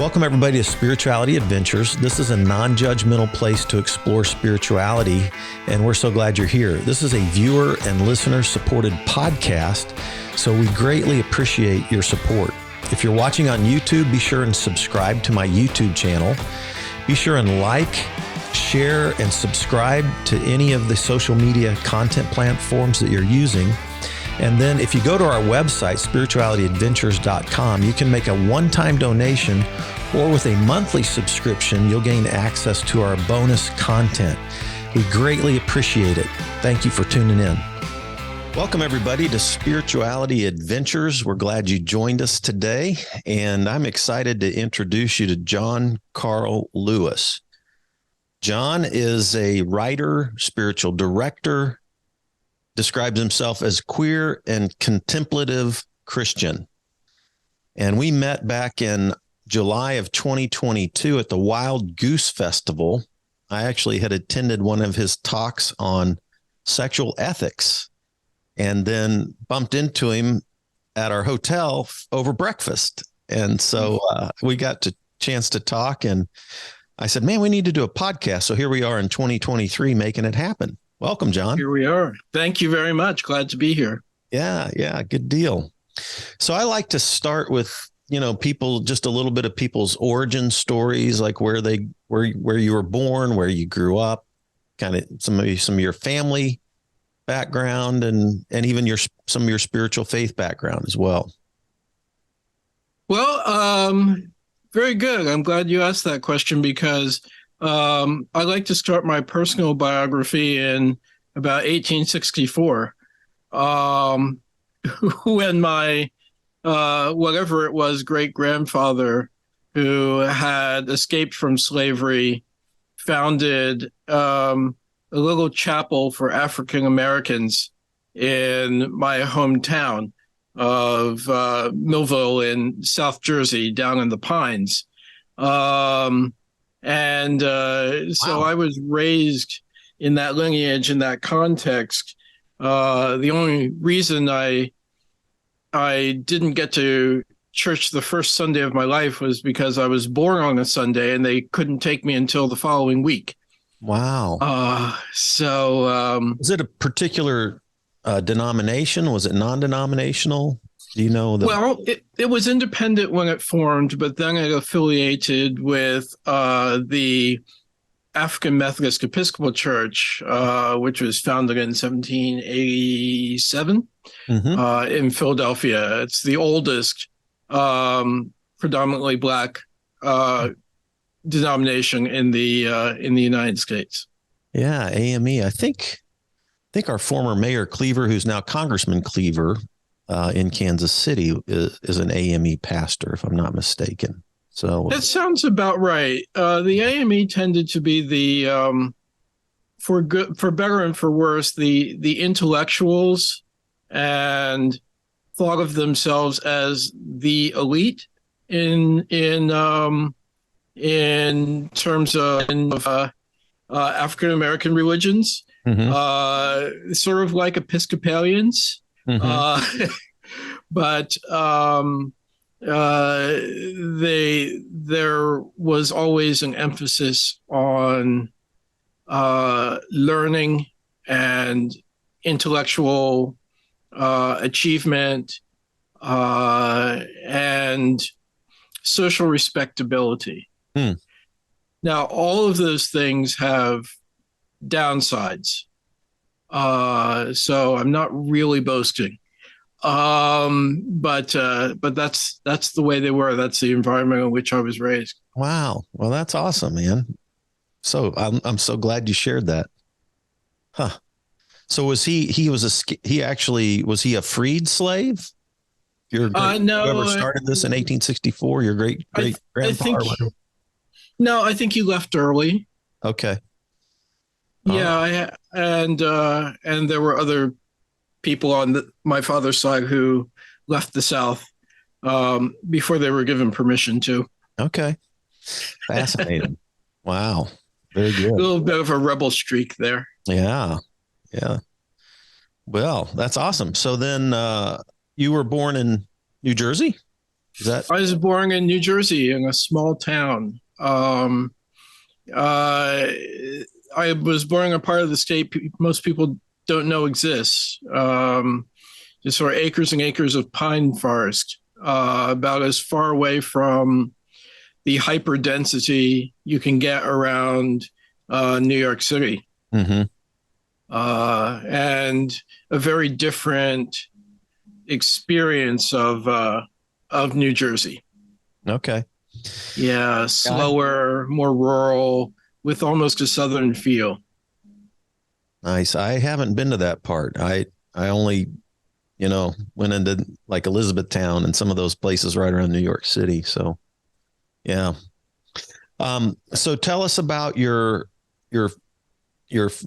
Welcome, everybody, to Spirituality Adventures. This is a non-judgmental place to explore spirituality, and we're so glad you're here. This is a viewer and listener-supported podcast, so we greatly appreciate your support. If you're watching on YouTube, be sure and subscribe to my YouTube channel. Be sure and like, share, and subscribe to any of the social media content platforms that you're using. And then if you go to our website, spiritualityadventures.com, you can make a one-time donation, or with a monthly subscription, you'll gain access to our bonus content. We greatly appreciate it. Thank you for tuning in. Welcome, everybody, to Spirituality Adventures. We're glad you joined us today, and I'm excited to introduce you to John Carl Lewis. John is a writer, spiritual director, describes himself as queer and contemplative Christian. And we met back in July of 2022 at the Wild Goose Festival. I actually had attended one of his talks on sexual ethics and then bumped into him at our hotel over breakfast. And so we got a chance to talk, and I said, man, we need to do a podcast. So here we are in 2023 making it happen. Welcome, John. Here we are. Thank you very much. Glad to be here. Yeah, good deal. So I like to start with, people, just a little bit of people's origin stories, like where you were born, where you grew up, kind of some of your family background, and even some of your spiritual faith background as well. Well, very good. I'm glad you asked that question because I like to start my personal biography in about 1864, when my whatever it was, great-grandfather, who had escaped from slavery, founded a little chapel for African Americans in my hometown of Millville in South Jersey, down in the Pines. So I was raised in that lineage, in that context. The only reason I didn't get to church the first Sunday of my life was because I was born on a Sunday and they couldn't take me until the following week. Wow. Was it a particular denomination? Was it non-denominational? Do you know? Well, it was independent when it formed, but then it affiliated with the African Methodist Episcopal Church, which was founded in 1787 in Philadelphia. It's the oldest predominantly Black denomination in the United States. Yeah, AME. I think our former Mayor Cleaver, who's now Congressman Cleaver, in Kansas City, is an AME pastor, if I'm not mistaken. So that sounds about right. The AME tended to be the, for better and for worse, the intellectuals, and thought of themselves as the elite in terms of African American religions, sort of like Episcopalians. But there was always an emphasis on learning and intellectual achievement and social respectability. Now, all of those things have downsides. So I'm not really boasting. But that's the way they were. That's the environment in which I was raised. Wow. Well, that's awesome, man. So I'm so glad you shared that. Huh. So was he was he a freed slave? No, whoever started this in 1864, your great grandfather? No, I think he left early. Okay. Yeah, and there were other people on my father's side who left the South before they were given permission to. Okay. Fascinating. Wow. Very good. A little bit of a rebel streak there. Yeah. Well, that's awesome. So then you were born in New Jersey? Is that I was born in New Jersey in a small town. Uh, I was born in a part of the state most people don't know exists. Just sort of acres and acres of pine forest, about as far away from the hyper density you can get around New York City, mm-hmm. and a very different experience of New Jersey. Okay. Yeah, slower, more rural, with almost a southern feel. Nice. I haven't been to that part. I only, went into like Elizabethtown and some of those places right around New York City. So, yeah. So tell us about your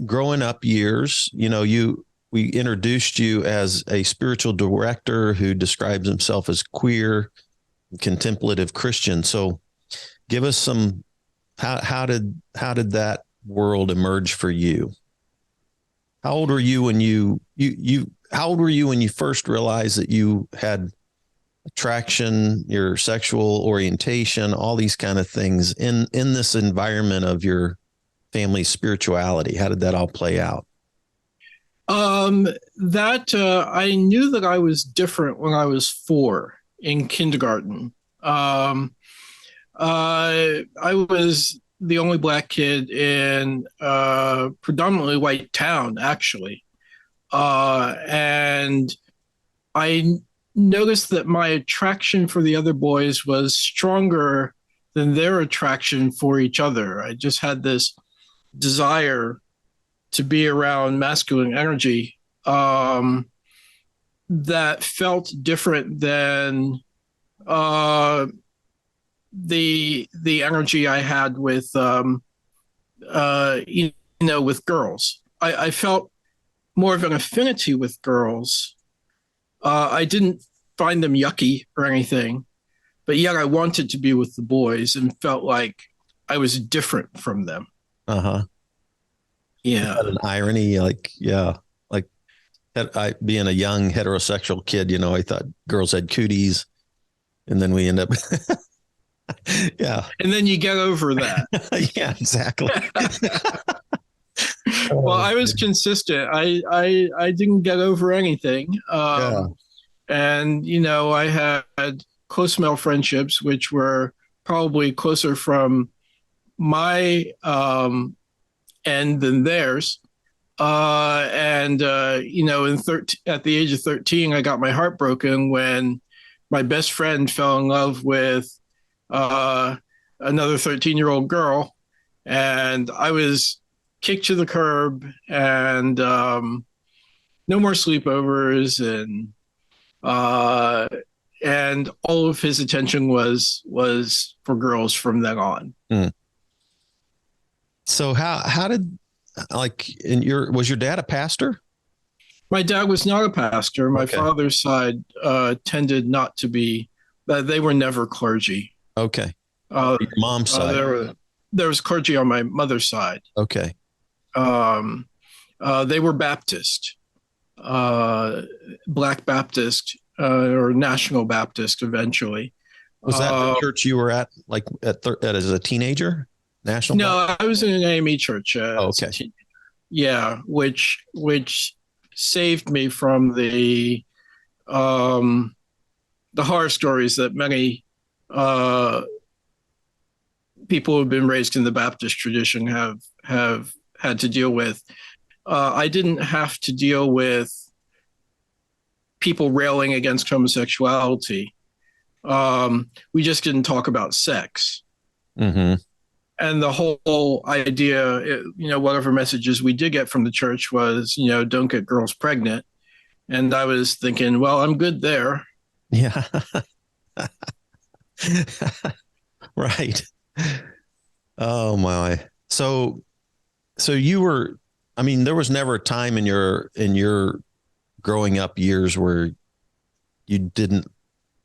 growing up years. We introduced you as a spiritual director who describes himself as queer, contemplative Christian. So give us some, how did that world emerge for you? How old were you when how old were you when you first realized that you had attraction, your sexual orientation, all these kind of things in this environment of your family's spirituality? How did that all play out? That I knew that I was different when I was 4 in kindergarten. I was the only Black kid in a predominantly white town, actually. And I noticed that my attraction for the other boys was stronger than their attraction for each other. I just had this desire to be around masculine energy, that felt different than the energy I had with with girls. I felt more of an affinity with girls. I didn't find them yucky or anything, but yet I wanted to be with the boys and felt like I was different from them. Uh-huh. Yeah. An irony, like, yeah, like I being a young heterosexual kid, I thought girls had cooties, and then we end up, yeah, And then you get over that. yeah, exactly. Well, I was consistent. I didn't get over anything. Yeah. And I had close male friendships, which were probably closer from my end than theirs. At the age of 13, I got my heart broken when my best friend fell in love with another 13-year-old girl, and I was kicked to the curb, and no more sleepovers, and all of his attention was for girls from then on. Mm. So how did, like, was your dad a pastor? My dad was not a pastor. My Okay. father's side tended not to be. They were never clergy. Okay. Uh, Your mom's side. there was clergy on my mother's side. Okay. They were Baptist, Black Baptist, or National Baptist eventually. Was that the church you were at, like as a teenager? National? No, I was in an AME church. Okay. Yeah, which saved me from the horror stories that many people who've been raised in the Baptist tradition have had to deal with. I didn't have to deal with people railing against homosexuality. We just didn't talk about sex. Mm-hmm. And the whole idea, whatever messages we did get from the church was, don't get girls pregnant. And I was thinking, well, I'm good there. Yeah. Right. Oh my. So you were, I mean, there was never a time in your growing up years where you didn't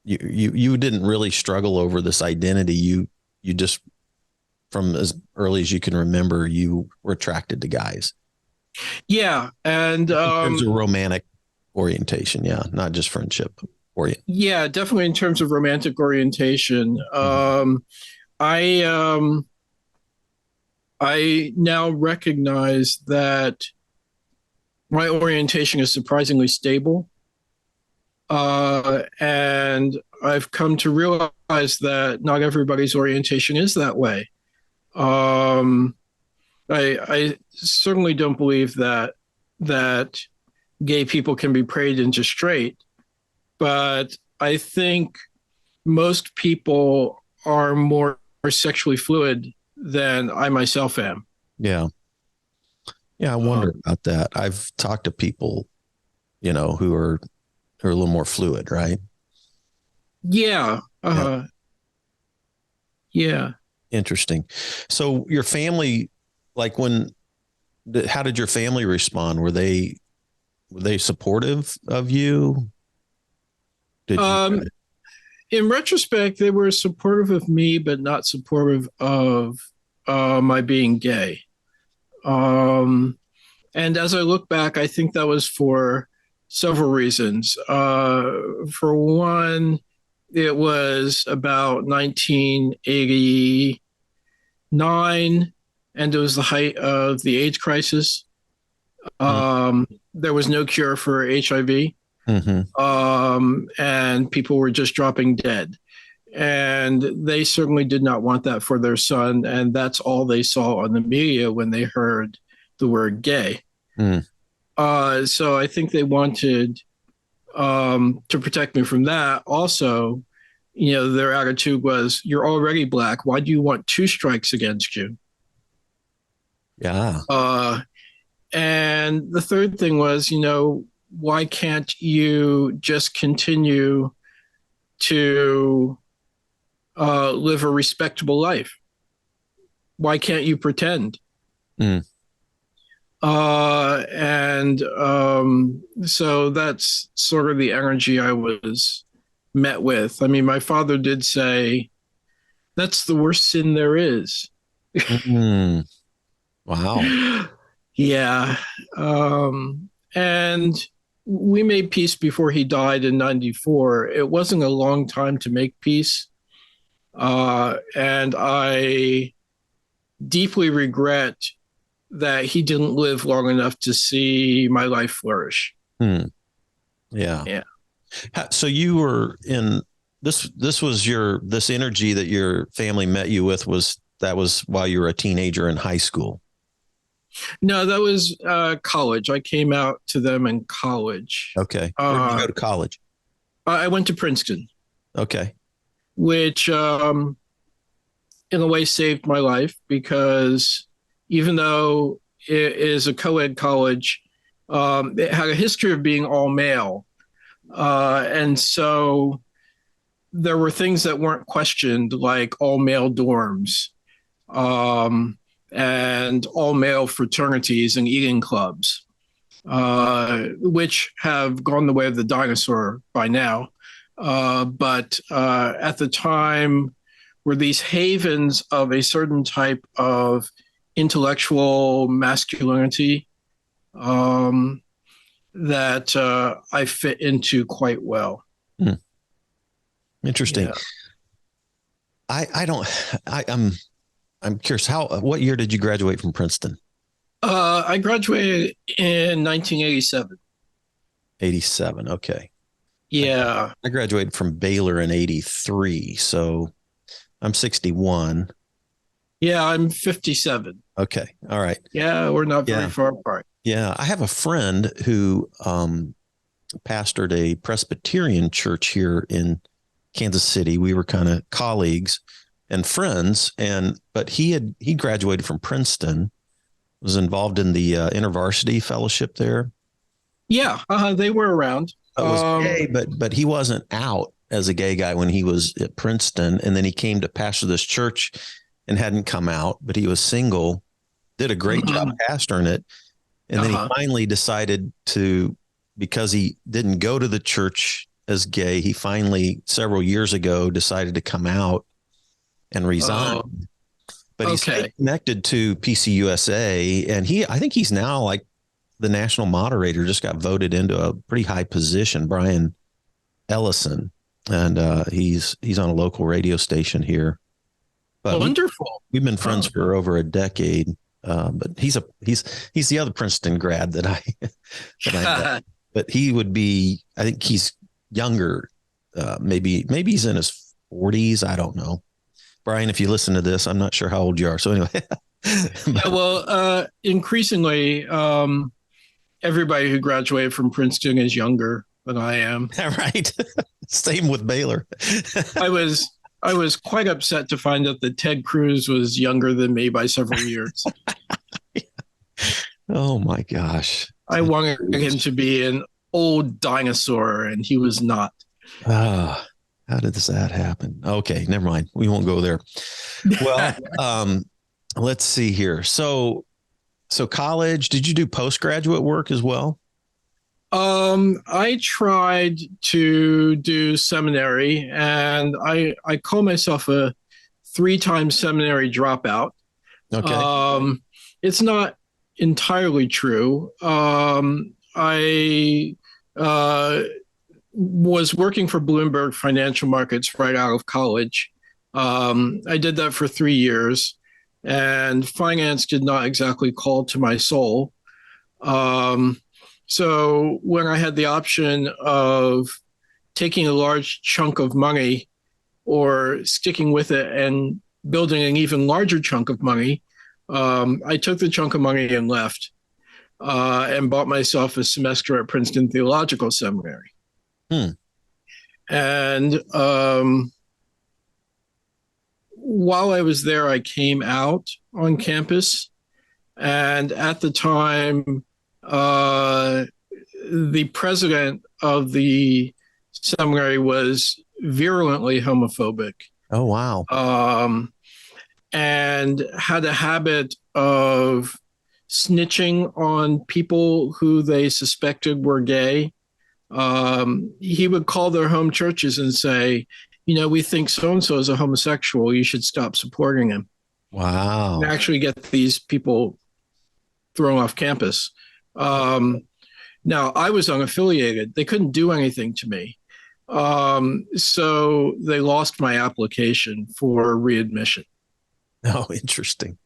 really struggle over this identity. You just, from as early as you can remember, you were attracted to guys. Yeah. And in terms of romantic orientation. Yeah. Not just friendship for you? Yeah, definitely in terms of romantic orientation. I I now recognize that my orientation is surprisingly stable. And I've come to realize that not everybody's orientation is that way. Um, I certainly don't believe that gay people can be prayed into straight, but I think most people are more sexually fluid than I myself am. Yeah. Yeah. I wonder about that. I've talked to people, who are a little more fluid, right? Yeah. Yeah. Yeah. Interesting. So your family, like how did your family respond? Were they supportive of you? Did you? Um, in retrospect, they were supportive of me, but not supportive of my being gay. Um, and as I look back, I think that was for several reasons. For one, it was about 1989, and it was the height of the AIDS crisis. There was no cure for HIV, Mm-hmm. and people were just dropping dead. And they certainly did not want that for their son. And that's all they saw on the media when they heard the word gay. Mm. So I think they wanted to protect me from that. Also, their attitude was, "You're already black. Why do you want two strikes against you?" Yeah. And the third thing was, why can't you just continue to live a respectable life? Why can't you pretend? Mm. And so that's sort of the energy I was met with. I mean, my father did say, "That's the worst sin there is." Mm. Wow. Yeah. And we made peace before he died in 94. It wasn't a long time to make peace. And I deeply regret that he didn't live long enough to see my life flourish. Mm. Yeah. Yeah. So you were in this energy that your family met you with was while you were a teenager in high school. No, that was college. I came out to them in college. Okay. Where did you go to college? I went to Princeton. Okay. Which in a way saved my life, because even though it is a co-ed college, it had a history of being all male. And so there were things that weren't questioned, like all male dorms, and all male fraternities and eating clubs, which have gone the way of the dinosaur by now. But at the time, were these havens of a certain type of intellectual masculinity that I fit into quite well. Interesting. Yeah. I'm curious, what year did you graduate from Princeton? I graduated in 1987. 87. Okay. Yeah. I graduated from Baylor in 83. So I'm 61. Yeah, I'm 57. Okay. All right. Yeah, we're not very far apart. Yeah. I have a friend who pastored a Presbyterian church here in Kansas City. We were kind of colleagues and friends, but he graduated from Princeton, was involved in the InterVarsity fellowship there. Yeah, they were around. Was gay, but he wasn't out as a gay guy when he was at Princeton, and then he came to pastor this church and hadn't come out, but he was single, did a great job pastoring it, and then he finally decided to, because he didn't go to the church as gay, he finally several years ago decided to come out and resign. But he's connected to PCUSA, and I think he's now like the national moderator, just got voted into a pretty high position. Brian Ellison, and he's on a local radio station here. But Wonderful. we've been friends for over a decade. But he's the other Princeton grad that I that I met. But he would be, I think he's younger. Maybe he's in his 40s. I don't know. Brian, if you listen to this, I'm not sure how old you are. So anyway. Increasingly, everybody who graduated from Princeton is younger than I am. Right. Same with Baylor. I was quite upset to find out that Ted Cruz was younger than me by several years. Oh my gosh. I wanted him to be an old dinosaur, and he was not. How did that happen? Okay, never mind. We won't go there. Well, let's see here. So college, did you do postgraduate work as well? I tried to do seminary, and I call myself a 3-time seminary dropout. Okay. It's not entirely true. I was working for Bloomberg Financial Markets right out of college. I did that for 3 years, and finance did not exactly call to my soul. So when I had the option of taking a large chunk of money or sticking with it and building an even larger chunk of money, I took the chunk of money and left, and bought myself a semester at Princeton Theological Seminary. And while I was there, I came out on campus. And at the time, the president of the seminary was virulently homophobic. Oh, wow. And had a habit of snitching on people who they suspected were gay. He would call their home churches and say, we think so-and-so is a homosexual. You should stop supporting him. Wow. And actually get these people thrown off campus. Now, I was unaffiliated. They couldn't do anything to me. So they lost my application for readmission. Oh, interesting.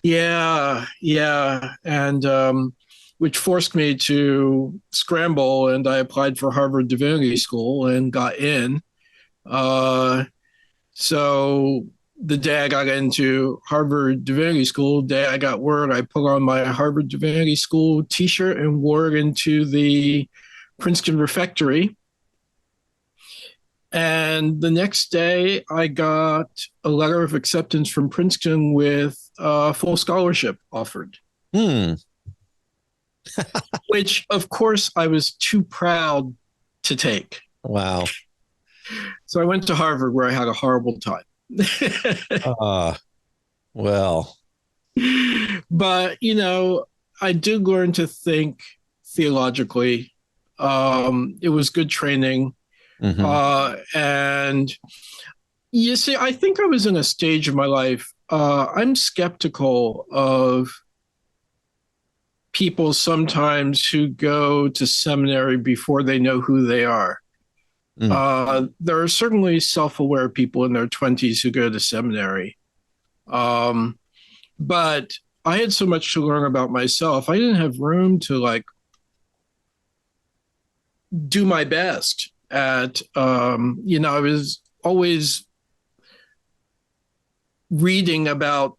Yeah. And which forced me to scramble, and I applied for Harvard Divinity School and got in. So the day I got into Harvard Divinity School, the day I got word, I put on my Harvard Divinity School t-shirt and wore it into the Princeton refectory. And the next day I got a letter of acceptance from Princeton with a full scholarship offered. Which, of course, I was too proud to take. Wow. So I went to Harvard, where I had a horrible time. Well. But, I did learn to think theologically. It was good training. And you see, I think I was in a stage of my life. I'm skeptical of people sometimes who go to seminary before they know who they are. There are certainly self-aware people in their 20s who go to seminary. But I had so much to learn about myself. I didn't have room to do my best at, I was always reading about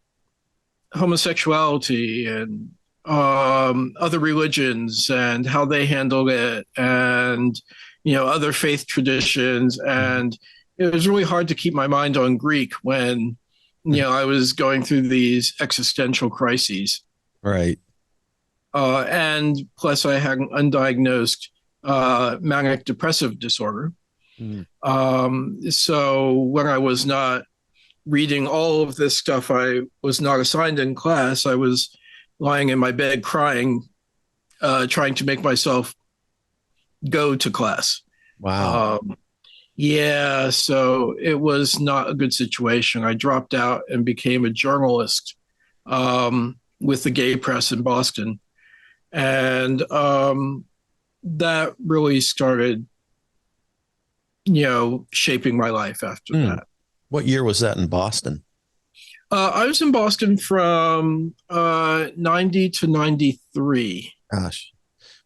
homosexuality and other religions and how they handled it, and other faith traditions. And it was really hard to keep my mind on Greek when I was going through these existential crises. Right. And plus I had an undiagnosed manic depressive disorder. So when I was not reading all of this stuff I was not assigned in class, I was lying in my bed crying, trying to make myself go to class. Wow. Yeah, so it was not a good situation. I dropped out and became a journalist with the gay press in Boston. And that really started shaping my life after that. What year was that in Boston? I was in Boston from 90 to 93. Gosh,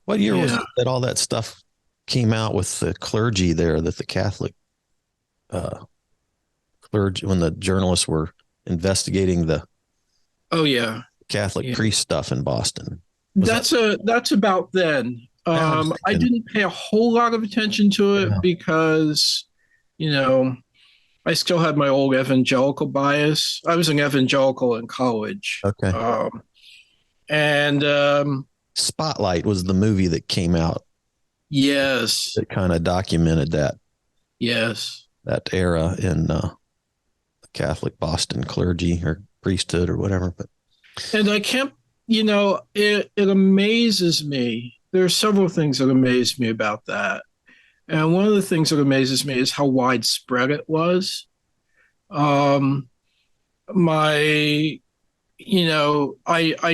what year was it that all that stuff came out with the clergy there, that the Catholic clergy, when the journalists were investigating the Catholic priest stuff in Boston? That's about then. I didn't pay a whole lot of attention to it because, I still had my old evangelical bias. I was an evangelical in college. Okay. Spotlight was the movie that came out. Yes. That kind of documented that. Yes. That era in the Catholic Boston clergy or priesthood or whatever. And I can't, it amazes me. There are several things that amaze me about that. And one of the things that amazes me is how widespread it was. I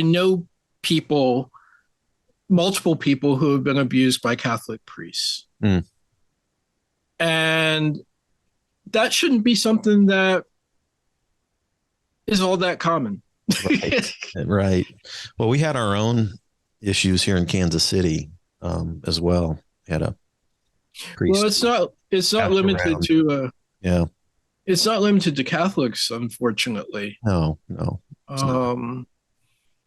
know people, multiple people who have been abused by Catholic priests. And that shouldn't be something that is all that common. Right. Well, we had our own issues here in Kansas City as well. We had a priest. Well, it's not limited to it's not limited to Catholics, unfortunately. No.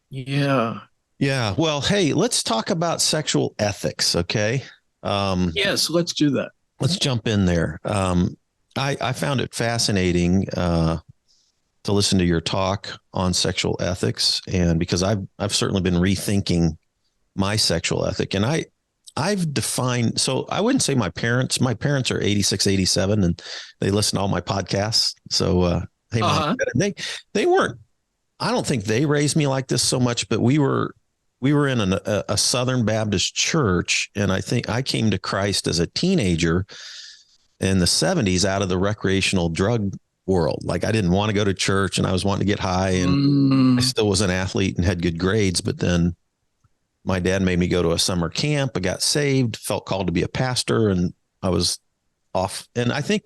Yeah. Well, hey, let's talk about sexual ethics. Okay. Yes, let's do that. Let's jump in there. I found it fascinating to listen to your talk on sexual ethics, and because I've certainly been rethinking my sexual ethic, and I've defined, so I wouldn't say my parents are 86, 87, and they listen to all my podcasts. So, hey, Mom, they weren't, I don't think they raised me like this so much, but we were in a Southern Baptist church. And I think I came to Christ as a teenager in the 70s out of the recreational drug world. Like, I didn't want to go to church and I was wanting to get high, and I still was an athlete and had good grades. But then my dad made me go to a summer camp. I got saved, felt called to be a pastor, and I was off. And I think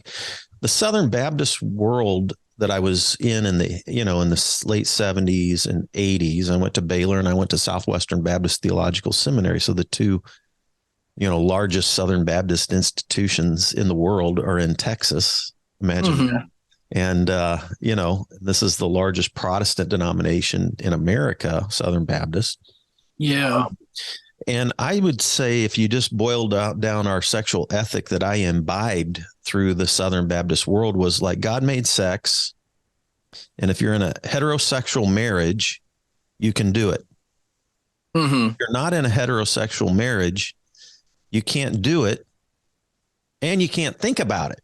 the Southern Baptist world that I was in the late 70s and 80s, I went to Baylor and I went to Southwestern Baptist Theological Seminary. So the two, largest Southern Baptist institutions in the world are in Texas. Imagine that. And, this is the largest Protestant denomination in America, Southern Baptist. Yeah. And I would say, if you just boiled down our sexual ethic that I imbibed through the Southern Baptist world, was like, God made sex. And if you're in a heterosexual marriage, you can do it. If you're not in a heterosexual marriage, you can't do it. And you can't think about it.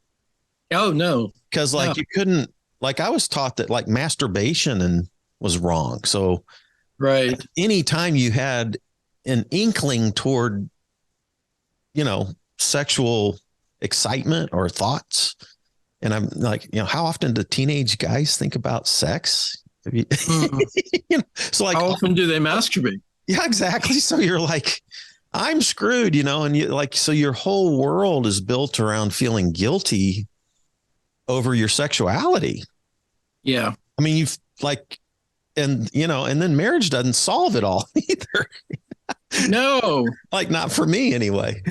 Oh, no. Because you couldn't, I was taught that masturbation was wrong. So right. Anytime you had an inkling toward, sexual excitement or thoughts. And I'm like, how often do teenage guys think about sex? So how often do they masturbate? Yeah, exactly. So you're like, I'm screwed, and so your whole world is built around feeling guilty over your sexuality. Yeah. I mean, and then marriage doesn't solve it all either. No, not for me anyway.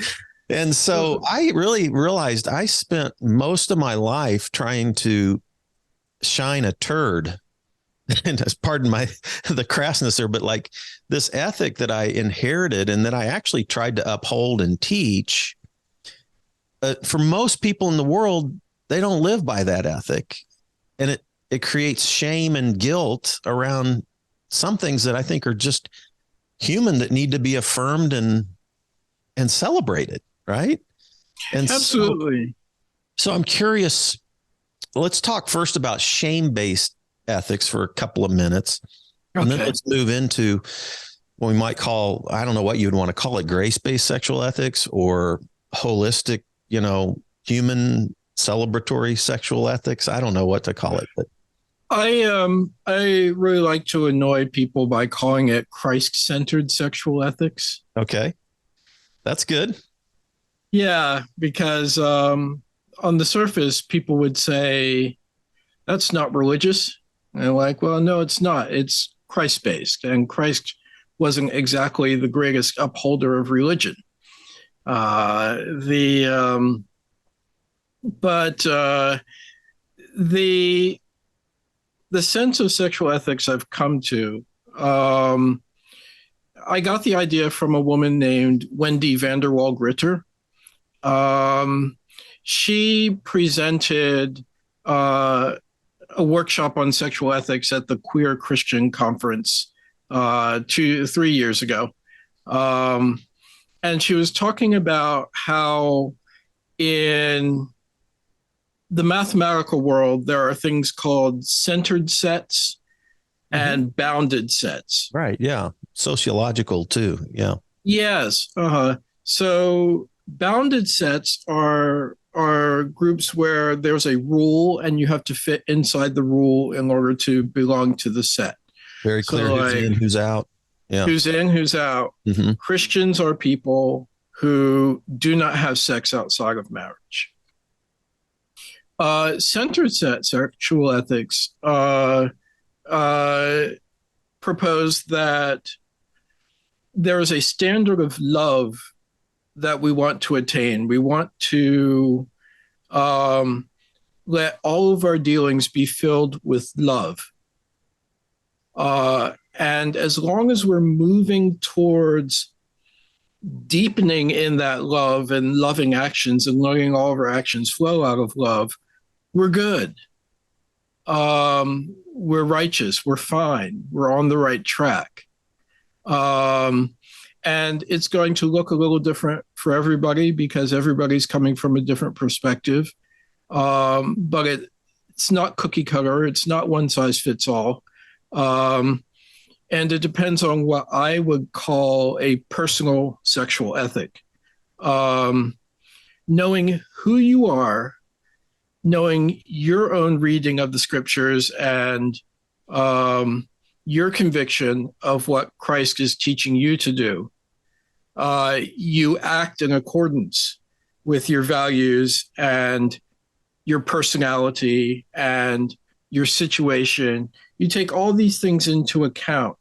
And so I really realized I spent most of my life trying to shine a turd, and pardon the crassness there, but this ethic that I inherited and that I actually tried to uphold and teach. For most people in the world, they don't live by that ethic, and it creates shame and guilt around some things that I think are just human, that need to be affirmed and celebrated. Right. And absolutely. So I'm curious, let's talk first about shame-based ethics for a couple of minutes. Okay. And then let's move into what we might call, I don't know what you'd want to call it, grace-based sexual ethics or holistic, human celebratory sexual ethics. I don't know what to call it, but I really like to annoy people by calling it Christ-centered sexual ethics. Okay. That's good. Yeah, because on the surface, people would say, that's not religious. And I'm like, well, no, it's not. It's Christ-based. And Christ wasn't exactly the greatest upholder of religion. The sense of sexual ethics I've come to, I got the idea from a woman named Wendy Vanderwall Gritter. She presented a workshop on sexual ethics at the Queer Christian Conference 3 years ago. And she was talking about how in the mathematical world, there are things called centered sets and bounded sets. Right. Yeah. Sociological too. Yeah. Yes. So bounded sets are groups where there's a rule and you have to fit inside the rule in order to belong to the set. Very clear who's in, who's out. Yeah. Who's in, who's out. Christians are people who do not have sex outside of marriage. Centered set sexual ethics propose that there is a standard of love that we want to attain. We want to let all of our dealings be filled with love. And as long as we're moving towards deepening in that love and loving actions and letting all of our actions flow out of love, we're good. We're righteous. We're fine. We're on the right track. And it's going to look a little different for everybody because everybody's coming from a different perspective. But it's not cookie cutter. It's not one size fits all. And it depends on what I would call a personal sexual ethic. Knowing who you are, knowing your own reading of the scriptures and your conviction of what Christ is teaching you to do, you act in accordance with your values and your personality and your situation. You take all these things into account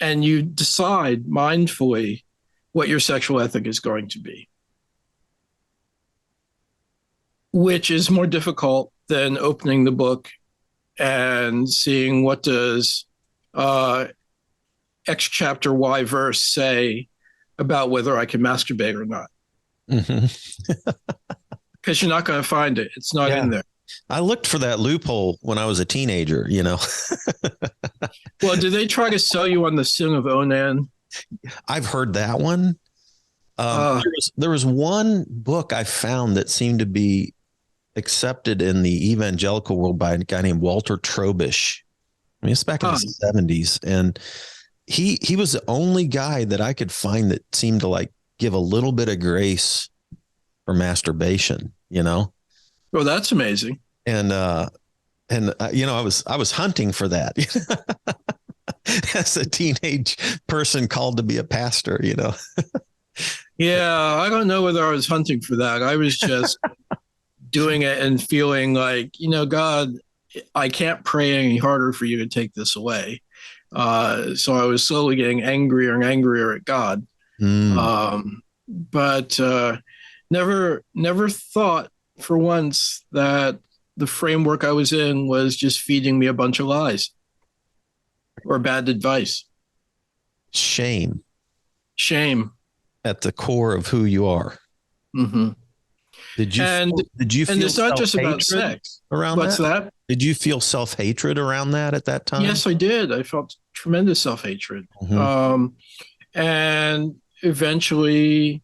and you decide mindfully what your sexual ethic is going to be, which is more difficult than opening the book and seeing what does X chapter Y verse say about whether I can masturbate or not. Because you're not going to find it. It's not in there. I looked for that loophole when I was a teenager, you know. Well, did they try to sell you on the sin of Onan? I've heard that one. There was one book I found that seemed to be accepted in the evangelical world by a guy named Walter Trobisch. I mean, it's back in the 70s. And he was the only guy that I could find that seemed to like give a little bit of grace for masturbation, you know? Well, that's amazing. And you know, I was hunting for that as a teenage person called to be a pastor, you know? Yeah. I don't know whether I was hunting for that. I was just doing it and feeling like, you know, God, I can't pray any harder for you to take this away. So I was slowly getting angrier and angrier at God. But never thought for once that the framework I was in was just feeding me a bunch of lies or bad advice. Shame At the core of who you are. Did you feel and it's not just about sex around What's that? Did you feel self-hatred around that at that time? Yes, I did. I felt tremendous self-hatred. And eventually,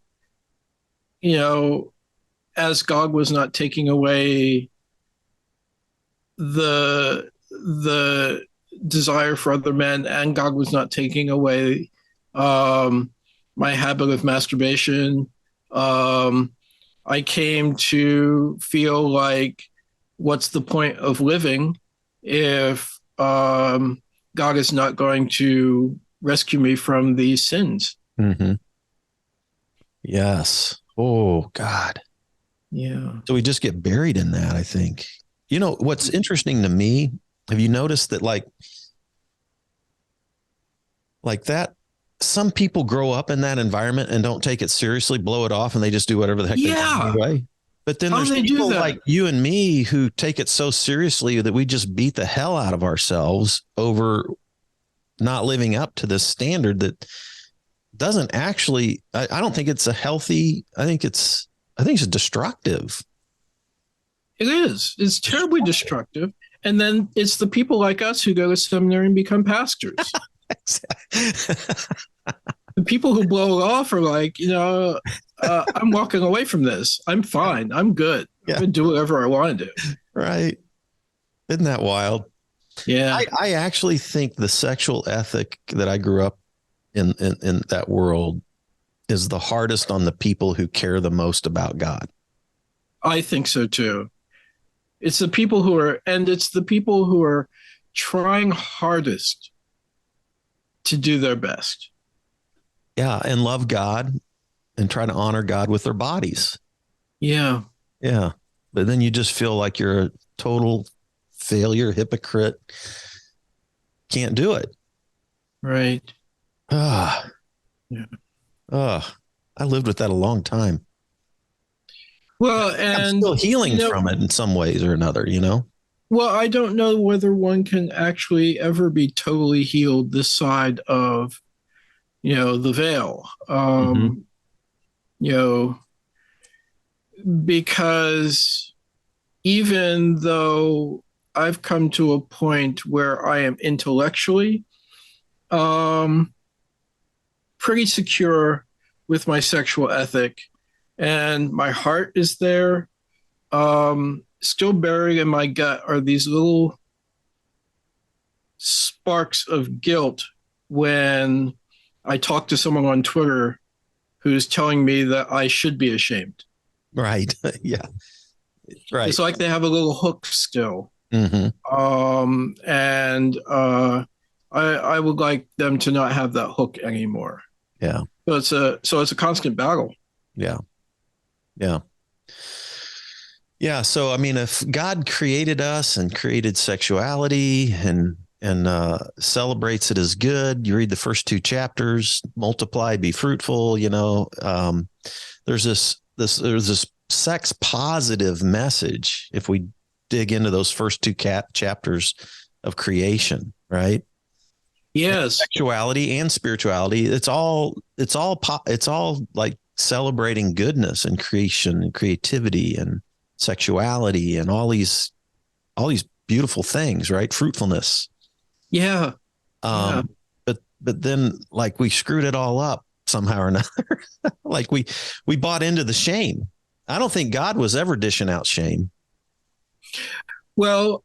you know, as God was not taking away the desire for other men, and God was not taking away my habit of masturbation, I came to feel like, what's the point of living if God is not going to rescue me from these sins? Yes. Oh, God. Yeah. So we just get buried in that, I think. You know, what's interesting to me, have you noticed that like that, some people grow up in that environment and don't take it seriously, blow it off, and they just do whatever the heck they want Yeah. anyway. But then How do there's they do people that? like you and me who take it so seriously that we just beat the hell out of ourselves over not living up to this standard that doesn't actually, I don't think it's a healthy, I think it's destructive. It is. It's terribly destructive. And then it's the people like us who go to seminary and become pastors. The people who blow it off are like, I'm walking away from this. I'm fine. I'm good. I'm Yeah. going to do whatever I want to do. Right. Isn't that wild? Yeah. I actually think the sexual ethic that I grew up in that world is the hardest on the people who care the most about God. I think so too. It's the people who are trying hardest to do their best. Yeah. And love God and try to honor God with their bodies. Yeah. Yeah. But then you just feel like you're a total failure, hypocrite. Can't do it. Right. Ah. Yeah. I lived with that a long time. Well, I'm and still healing from it in some ways or another, you know? well, I don't know whether one can actually ever be totally healed this side of, the veil. Mm-hmm. You know, because even though I've come to a point where I am intellectually um, pretty secure with my sexual ethic, and my heart is there. Still buried in my gut are these little sparks of guilt when I talk to someone on Twitter who's telling me that I should be ashamed. Right. Yeah. Right. It's like they have a little hook still. Mm-hmm. I would like them to not have that hook anymore. Yeah. So it's a constant battle. Yeah. Yeah. Yeah. So, I mean, if God created us and created sexuality and celebrates it as good, you read the first two chapters, multiply, be fruitful, there's this sex positive message. If we dig into those first two chapters of creation, right? Yes. Sexuality and spirituality. It's all like celebrating goodness and creation and creativity and sexuality and all these beautiful things, right? Fruitfulness. Yeah. Yeah. But then like we screwed it all up somehow or another. Like we bought into the shame. I don't think God was ever dishing out shame. Well,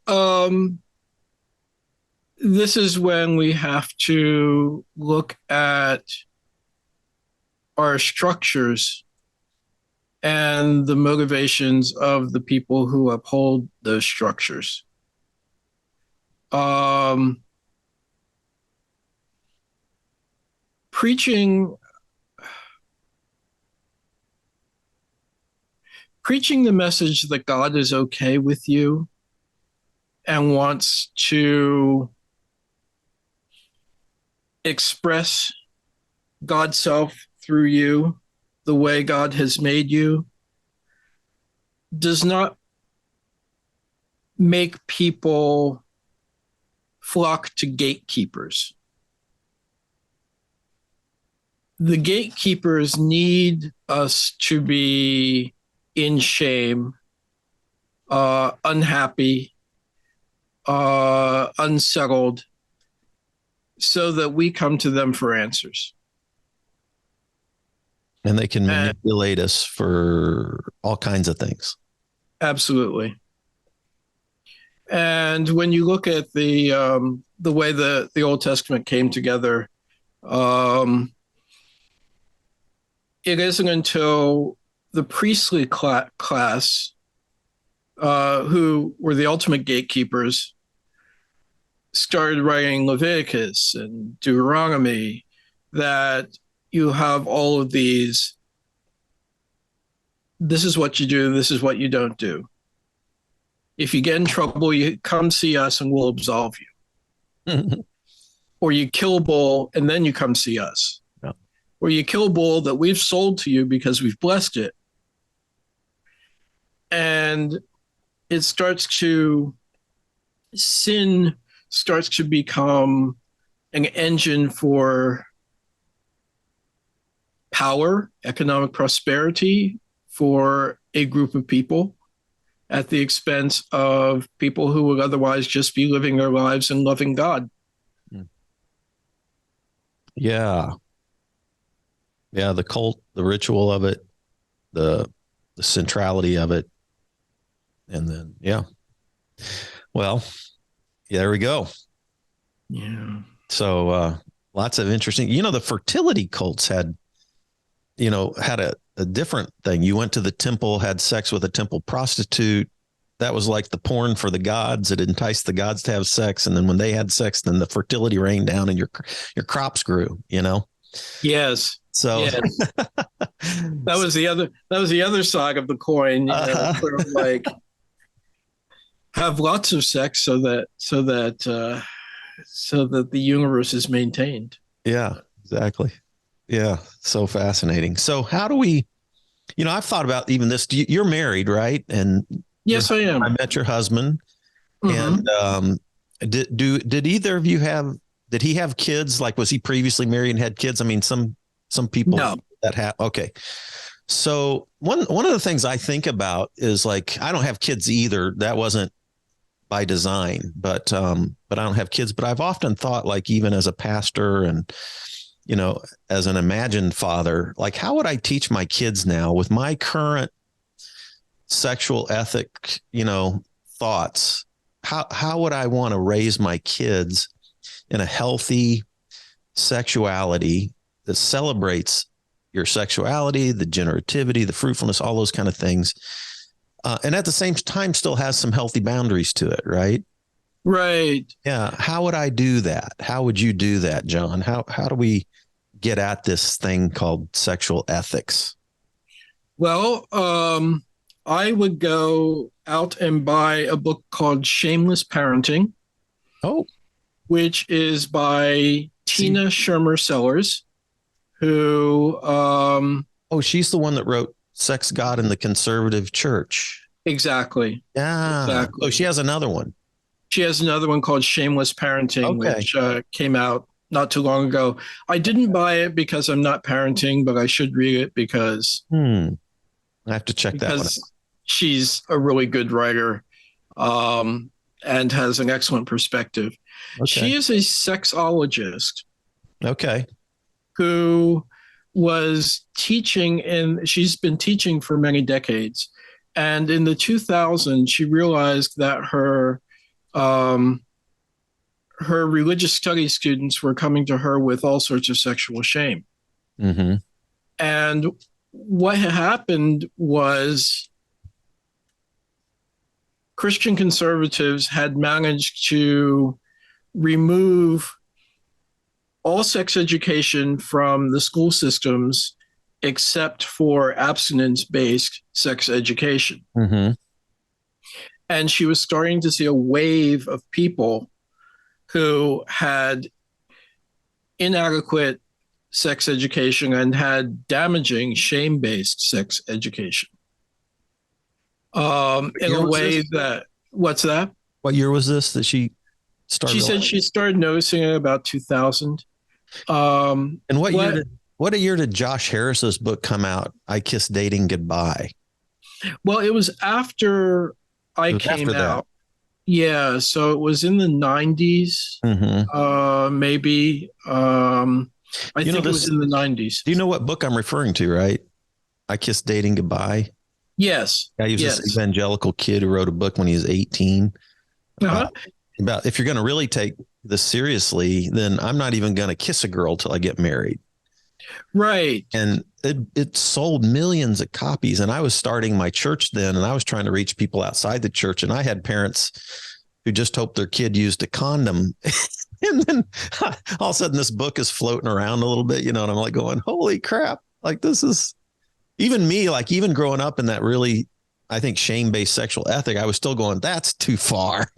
this is when we have to look at our structures and the motivations of the people who uphold those structures. Preaching the message that God is okay with you and wants to express God's self through you the way God has made you does not make people flock to gatekeepers. The gatekeepers need us to be in shame, unhappy, unsettled, so that we come to them for answers. And they can manipulate us for all kinds of things. Absolutely. And when you look at the way the Old Testament came together, it isn't until the priestly class, who were the ultimate gatekeepers, started writing Leviticus and Deuteronomy that you have all of these this is what you do, this is what you don't do. If you get in trouble, you come see us and we'll absolve you. Or you kill a bull and then you come see us. Yeah. Or you kill a bull that we've sold to you because we've blessed it. And sin starts to become an engine for power, economic prosperity for a group of people at the expense of people who would otherwise just be living their lives and loving God. Yeah. Yeah. The cult, the ritual of it, the centrality of it. And then, yeah. Well, yeah, there we go. Yeah. So, lots of interesting, the fertility cults had a different thing. You went to the temple, had sex with a temple prostitute. That was like the porn for the gods. It enticed the gods to have sex. And then when they had sex, then the fertility rained down and your crops grew, Yes. So yes. that was the other side of the coin, sort of like have lots of sex so that the universe is maintained. Yeah, exactly. Yeah. So fascinating. So how do we, I've thought about even this. You're married, right? And yes, I am. I met your husband. Mm-hmm. And did either of you did he have kids? Like, was he previously married and had kids? I mean, some people that have, okay. So one of the things I think about is like, I don't have kids either. That wasn't by design, but I don't have kids, but I've often thought, like, even as a pastor and, as an imagined father, like, how would I teach my kids now with my current sexual ethic, thoughts? How would I want to raise my kids in a healthy sexuality that celebrates your sexuality, the generativity, the fruitfulness, all those kind of things. And at the same time, still has some healthy boundaries to it, right? Right. Yeah. How would I do that? How would you do that, John? How do we get at this thing called sexual ethics? Well, I would go out and buy a book called Shameless Parenting. Oh. Which is by Tina Schermer Sellers, who she's the one that wrote Sex, God, and the Conservative Church. Exactly. Yeah. Exactly. Oh, she has another one. She has another one called Shameless Parenting, which came out not too long ago. I didn't buy it because I'm not parenting, but I should read it because I have to check that one out. Because she's a really good writer and has an excellent perspective. Okay. She is a sexologist. Okay. Who was teaching, and she's been teaching for many decades. And in the 2000s, she realized that her religious studies students were coming to her with all sorts of sexual shame. Mm-hmm. And what had happened was Christian conservatives had managed to remove all sex education from the school systems except for abstinence-based sex education. Mm-hmm. And she was starting to see a wave of people who had inadequate sex education and had damaging shame-based sex education. In a way that, what's that? What year was this that she started? She said she started noticing it about 2000. And what year did Josh Harris's book come out? I Kissed Dating Goodbye. Well, it was after I came out. Yeah, so it was in the 90s, maybe. I think it was in the 90s. Do you know what book I'm referring to, right? I Kissed Dating Goodbye. Yes. Yeah, he was this evangelical kid who wrote a book when he was 18. About if you're going to really take this seriously, then I'm not even going to kiss a girl till I get married. Right. And it sold millions of copies. And I was starting my church then, and I was trying to reach people outside the church. And I had parents who just hoped their kid used a condom. And then all of a sudden this book is floating around a little bit, and I'm like going, holy crap. Like this is, even me, like even growing up in that really, I think shame-based sexual ethic, I was still going, that's too far.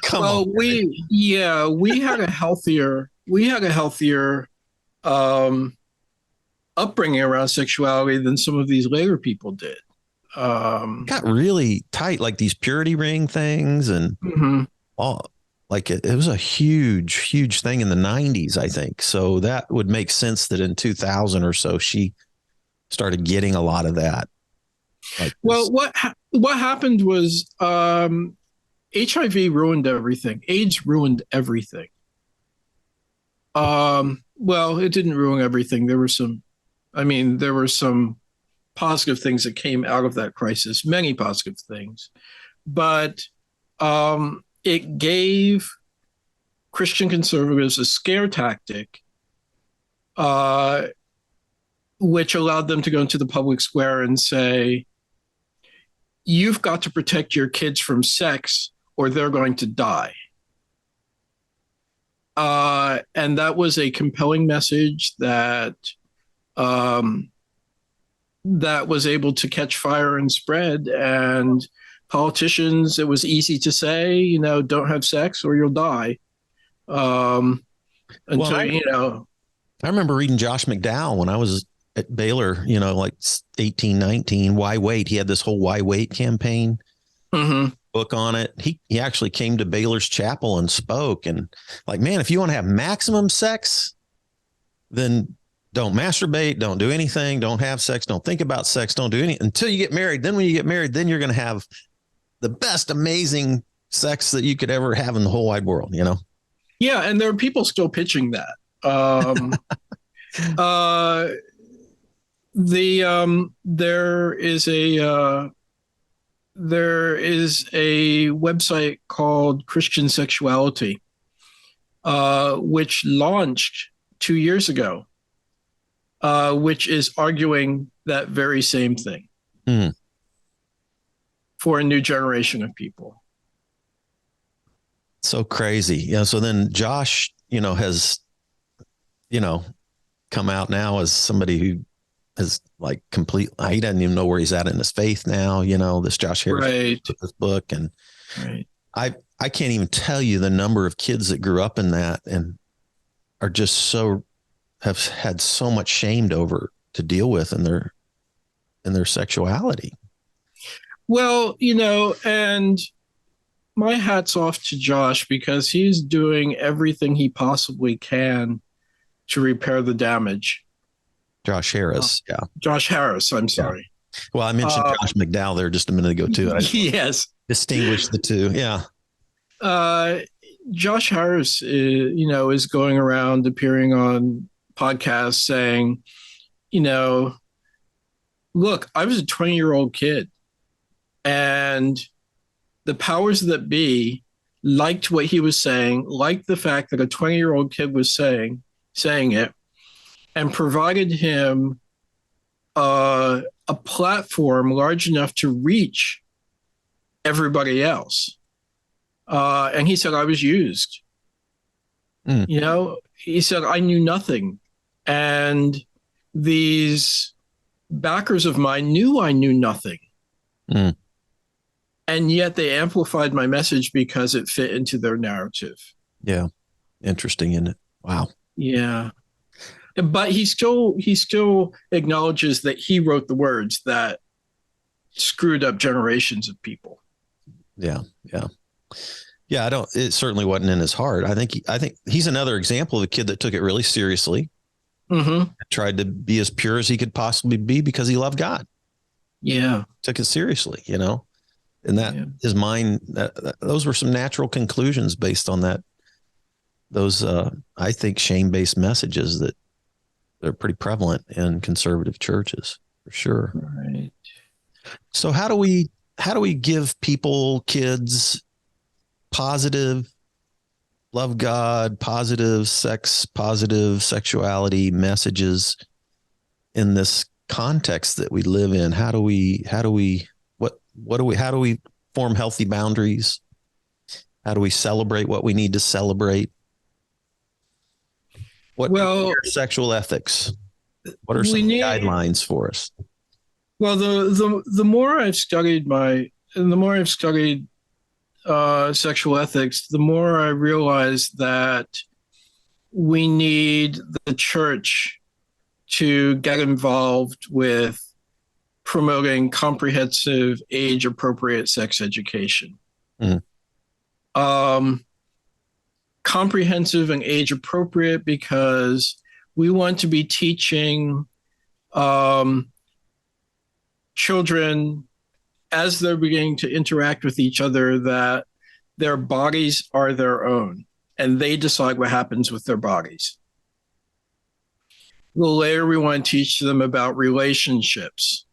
Come on. We had a healthier um, upbringing around sexuality than some of these later people did. Got really tight, like these purity ring things and all. Like it was a huge thing in the 90s, I think. So that would make sense that in 2000 or so, she started getting a lot of that. Like what happened was HIV ruined everything. AIDS ruined everything. Well, it didn't ruin everything. There were some positive things that came out of that crisis, many positive things. But it gave Christian conservatives a scare tactic, which allowed them to go into the public square and say, you've got to protect your kids from sex or they're going to die. And that was a compelling message that was able to catch fire and spread. And politicians, it was easy to say, don't have sex or you'll die. I remember reading Josh McDowell when I was at Baylor, like 18, 19, Why Wait? He had this whole Why Wait campaign book on it. He actually came to Baylor's chapel and spoke and like, man, if you want to have maximum sex, then don't masturbate, don't do anything, don't have sex, don't think about sex, don't do anything until you get married. Then when you get married, then you're going to have the best, amazing sex that you could ever have in the whole wide world, Yeah, and there are people still pitching that. There is a website called Christian Sexuality, which launched 2 years ago, which is arguing that very same thing for a new generation of people. So crazy. So then Josh, has, come out now as somebody who is like he doesn't even know where he's at in his faith now, this Josh Harris this book. And I can't even tell you the number of kids that grew up in that and are just have had so much shamed over to deal with in their sexuality. Well, and my hat's off to Josh because he's doing everything he possibly can to repair the damage. Josh Harris. Josh Harris. I'm sorry. Well, I mentioned Josh McDowell there just a minute ago too. Yes. Distinguish the two. Yeah. Josh Harris, is going around appearing on podcasts saying, look, I was a 20-year-old kid and the powers that be liked what he was saying, liked the fact that a 20-year-old kid was saying it, and provided him a platform large enough to reach everybody else. And he said, I was used. He said, I knew nothing. And these backers of mine knew I knew nothing. And yet they amplified my message because it fit into their narrative. Yeah. Interesting, isn't it? Wow. Yeah. But he still acknowledges that he wrote the words that screwed up generations of people. Yeah. It certainly wasn't in his heart. I think he's another example of a kid that took it really seriously. Tried to be as pure as he could possibly be because he loved God. Yeah. Took it seriously, and that his mind, those were some natural conclusions based on that. Those, I think, shame-based messages that they're pretty prevalent in conservative churches for sure. Right. So how do we give people, kids, positive love God, positive sex, positive sexuality messages in this context that we live in? How do we form healthy boundaries? How do we celebrate what we need to celebrate? What are sexual ethics? What are some guidelines for us? Well, the more I've studied sexual ethics, the more I realize that we need the church to get involved with promoting comprehensive, age-appropriate sex education. Mm. Comprehensive and age-appropriate because we want to be teaching children as they're beginning to interact with each other that their bodies are their own and they decide what happens with their bodies. Well, later we want to teach them about relationships,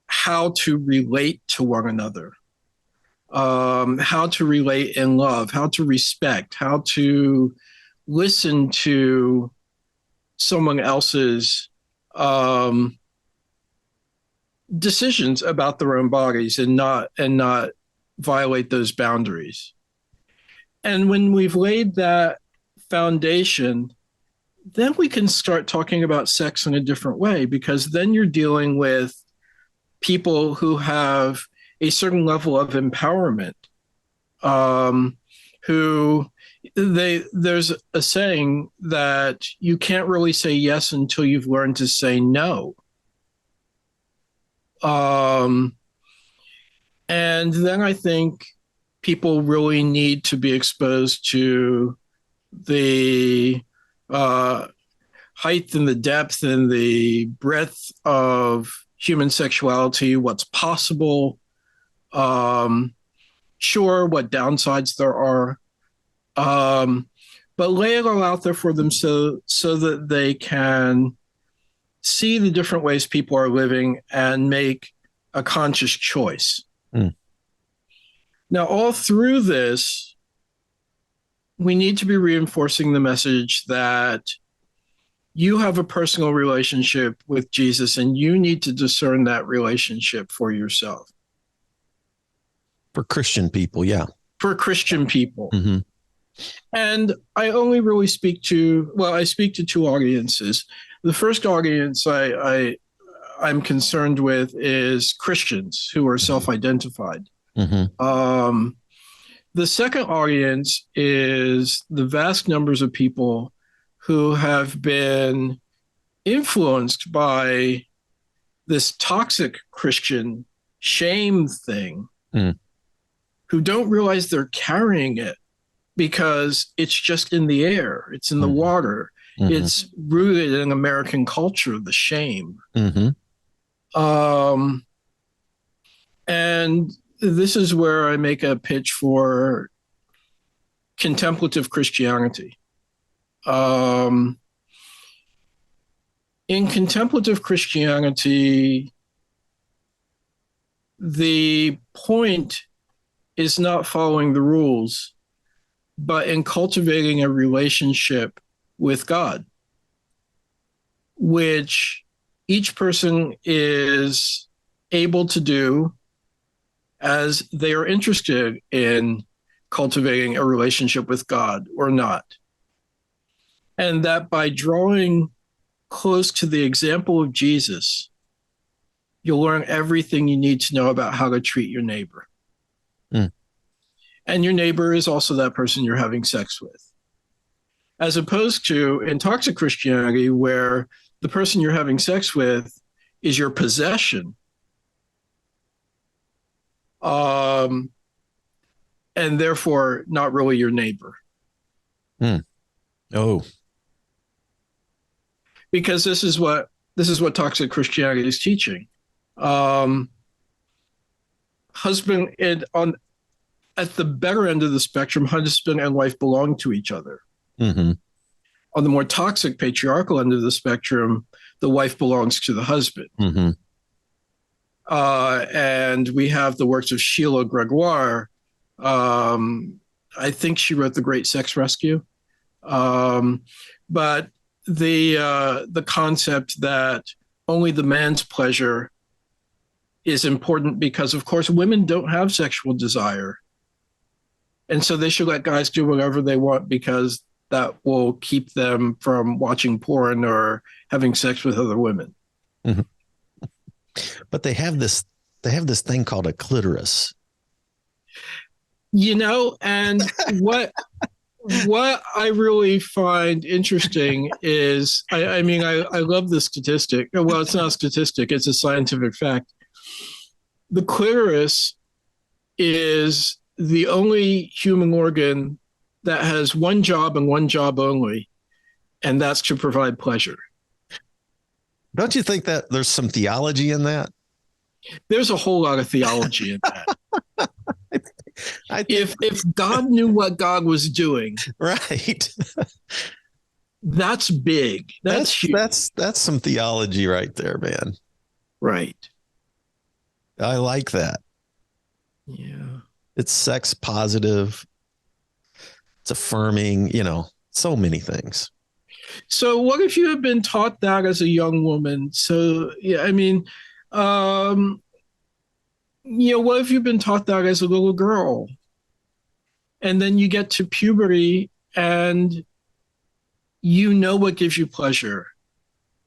how to relate to one another, how to relate in love, how to respect, how to listen to someone else's decisions about their own bodies and not violate those boundaries. And when we've laid that foundation, then we can start talking about sex in a different way, because then you're dealing with people who have a certain level of empowerment, there's a saying that you can't really say yes until you've learned to say no. And then I think people really need to be exposed to the height and the depth and the breadth of human sexuality, what's possible, sure, what downsides there are, but lay it all out there for them so that they can see the different ways people are living and make a conscious choice. Mm. Now, all through this, we need to be reinforcing the message that you have a personal relationship with Jesus and you need to discern that relationship for yourself. For Christian people, yeah. For Christian people. Mm-hmm. And I only really speak to two audiences. The first audience I'm concerned with is Christians who are self-identified. Mm-hmm. The second audience is the vast numbers of people who have been influenced by this toxic Christian shame thing, who don't realize they're carrying it because it's just in the air, it's in the water, it's rooted in American culture, the shame. And this is where I make a pitch for contemplative Christianity. In contemplative Christianity, the point is not following the rules, but in cultivating a relationship with God, which each person is able to do as they are interested in cultivating a relationship with God or not. And that by drawing close to the example of Jesus, you'll learn everything you need to know about how to treat your neighbor. And your neighbor is also that person you're having sex with. As opposed to in toxic Christianity, where the person you're having sex with is your possession. And therefore not really your neighbor. Oh. Because this is what toxic Christianity is teaching. Husband at the better end of the spectrum, husband and wife belong to each other. Mm-hmm. On the more toxic patriarchal end of the spectrum, the wife belongs to the husband. Mm-hmm. And we have the works of Sheila Gregoire. I think she wrote The Great Sex Rescue. But the concept that only the man's pleasure is important because, of course, women don't have sexual desire. And so they should let guys do whatever they want because that will keep them from watching porn or having sex with other women. Mhm. But they have this thing called a clitoris. And what I really find interesting is, I mean, I love the statistic. Well, it's not a statistic, it's a scientific fact. The clitoris is the only human organ that has one job and one job only, and that's to provide pleasure. Don't you think that there's some theology in that? There's a whole lot of theology in that. I think, If God knew what God was doing, right. that's big. That's huge. That's some theology right there, man. Right. I like that. Yeah. It's sex positive. It's affirming, so many things. So what if you had been taught that as a young woman? So yeah, I mean, um, what if you've been taught that as a little girl? And then you get to puberty and you know what gives you pleasure.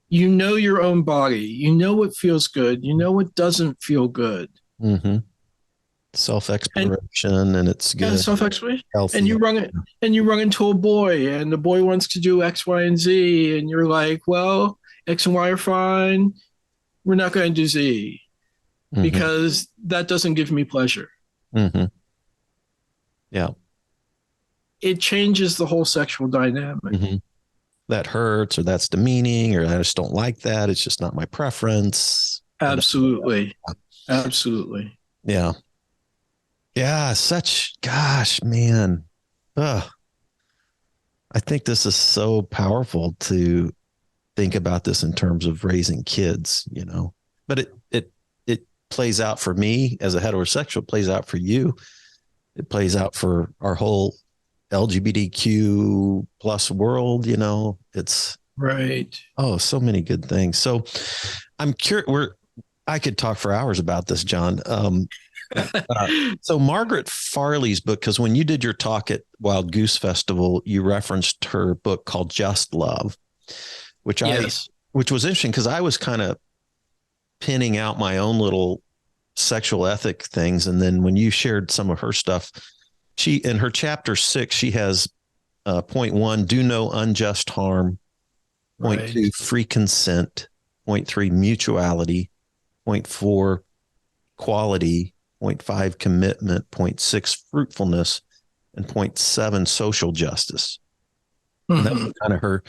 You know your own body. You know what feels good. You know what doesn't feel good. Mm-hmm. Self-exploration, and it's Yeah, good. self-exploration. Healthy. And you run into a boy, and the boy wants to do X, Y, and Z, and you're like, well, X and Y are fine. We're not going to do Z because that doesn't give me pleasure. Mm-hmm. Yeah. It changes the whole sexual dynamic. Mm-hmm. That hurts, or that's demeaning, or I just don't like that. It's just not my preference. Absolutely. Absolutely. Yeah. Yeah. Gosh, man. Ugh. I think this is so powerful to think about this in terms of raising kids, but it plays out for me as a heterosexual, it plays out for you. It plays out for our whole LGBTQ plus world, it's right. Oh, so many good things. So I'm curious, I could talk for hours about this, John. So Margaret Farley's book, because when you did your talk at Wild Goose Festival, you referenced her book called Just Love, which was interesting because I was kind of pinning out my own little sexual ethic things. And then when you shared some of her stuff, in her chapter 6, she has point 1, do no unjust harm. Point 2, free consent. Point 3, mutuality. Point 4, quality. Point 5, commitment. Point 6, fruitfulness. And point 7, social justice. And that was kind of her,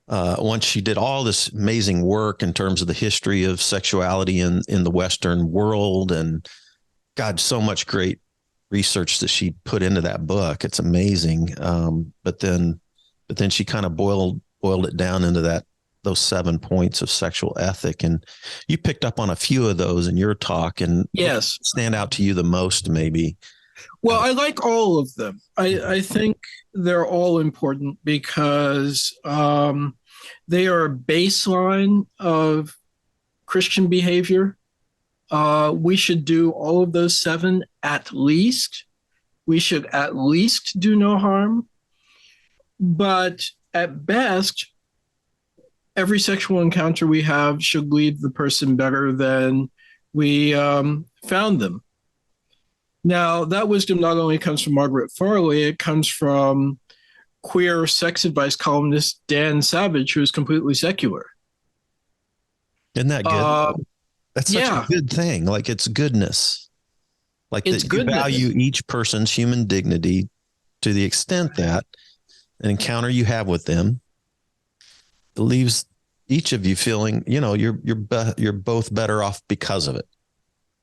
once she did all this amazing work in terms of the history of sexuality in the Western world, and God, so much great research that she put into that book. It's amazing. But then she kind of boiled it down into those 7 points of sexual ethic. And you picked up on a few of those in your talk, and yes, stand out to you the most, maybe. Well, I like all of them. I think they're all important because they are a baseline of Christian behavior. We should do all of those 7 at least. We should at least do no harm. But at best, every sexual encounter we have should leave the person better than we found them. Now, that wisdom not only comes from Margaret Farley, it comes from queer sex advice columnist Dan Savage, who is completely secular. Isn't that good? That's such a good thing. Like, it's goodness. Like, it's that you value each person's human dignity to the extent that an encounter you have with them leaves each of you feeling, you're both better off because of it.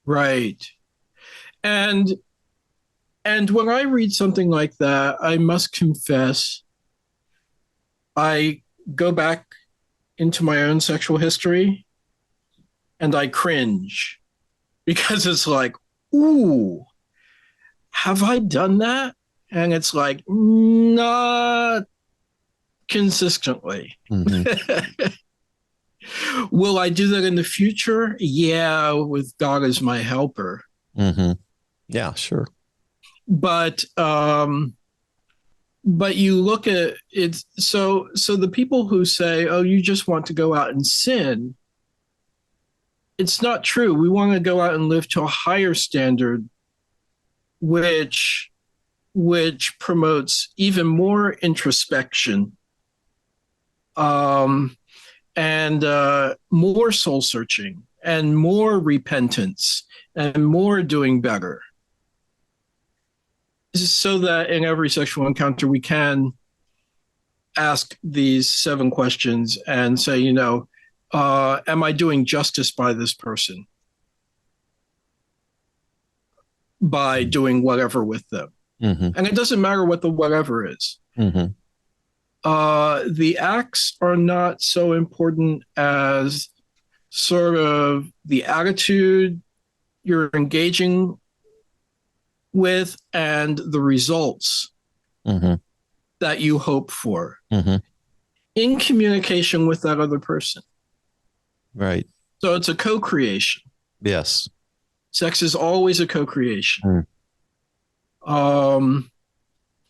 Right. And when I read something like that, I must confess, I go back into my own sexual history and I cringe because it's like, ooh, have I done that? And it's like, not consistently. Mm-hmm. Will I do that in the future? Yeah, with God as my helper. Mm-hmm. Yeah, sure. But you look at it, so the people who say, oh, you just want to go out and sin, it's not true. We want to go out and live to a higher standard, which promotes even more introspection, and more soul searching and more repentance and more doing better, so that in every sexual encounter we can ask these 7 questions and say, am I doing justice by this person by doing whatever with them? Mm-hmm. And it doesn't matter what the whatever is. Mm-hmm. The acts are not so important as sort of the attitude you're engaging with and the results Mm-hmm. that you hope for Mm-hmm. in communication with that other person. Right. So it's a co-creation. Yes. Sex is always a co-creation. I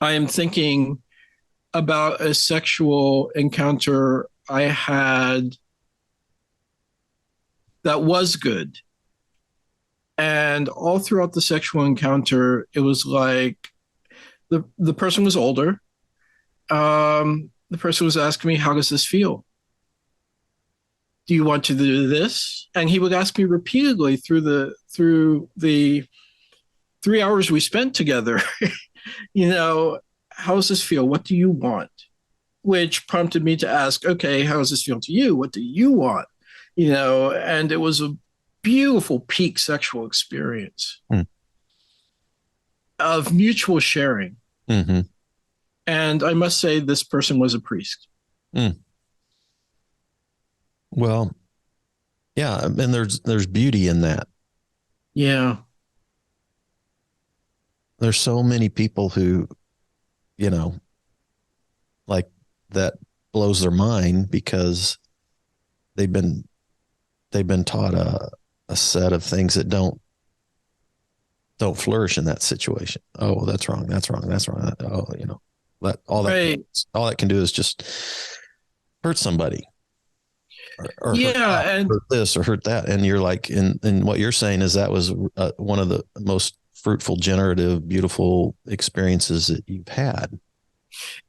am thinking about a sexual encounter I had that was good. And all throughout the sexual encounter, it was like the person was older. The person was asking me, how does this feel? Do you want to do this? And he would ask me repeatedly through the 3 hours we spent together, how does this feel? What do you want? Which prompted me to ask, okay, how does this feel to you? What do you want? And it was a beautiful peak sexual experience of mutual sharing. Mm-hmm. And I must say, this person was a priest. Well, yeah, and there's beauty in that. Yeah. There's so many people who, like, that blows their mind because they've been taught a set of things that don't flourish in that situation. Oh, that's wrong. That's wrong. That's wrong. Oh, all that can do is just hurt somebody. Or and hurt this or hurt that. And you're like, and what you're saying is that was one of the most fruitful, generative, beautiful experiences that you've had.